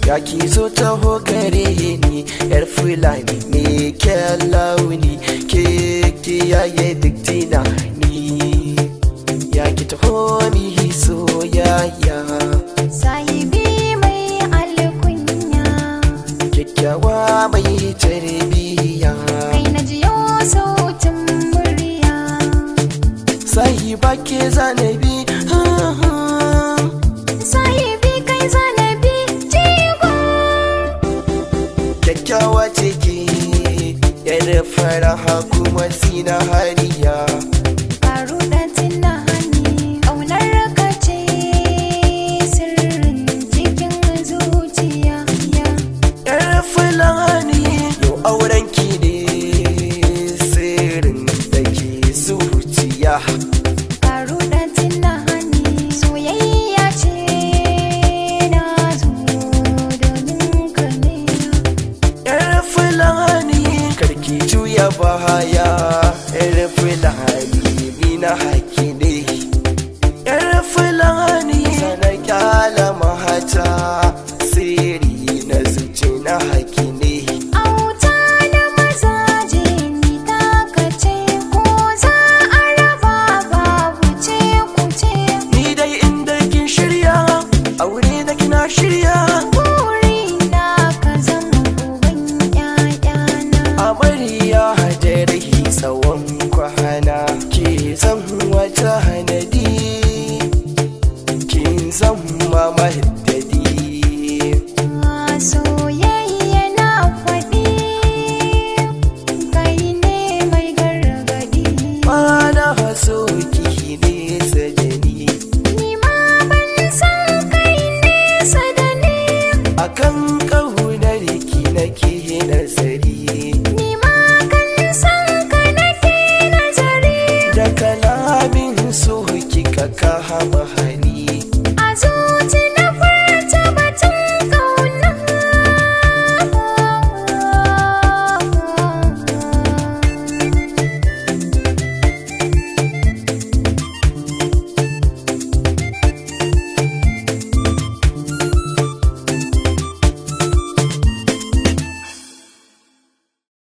Ya ki zo taho gare ni yar Fulani me kyan launi ke kiyaye duk tunani ya ki taho mi soyayya sahibi mai alkunya kyakkyawa mai tarbiyya kai na jiyo sautin murya sahiba ke zanabi sahibi kai zanabi jigo kyakkyawa ce ke yar faraha kuma zinariya faru da tunani ƙaunar ka ce sirrin cikin zuciya yar Fulani yau auren ki ne sirrin da ke zuciya faru da tunani soyayya ce na zo domin ka ne yar Fulani karki juya baya yar Fulani ni na haƙi ne yar Fulani sana kyala mahata sirri na zuci na haƙi ne auta na mazaje ni taka ce ko za a raba babu ce ku ce ni dai inda kin shirya aure da kina shirya burina ka zama uban ƴaƴana amarya da rahi tsawon kwana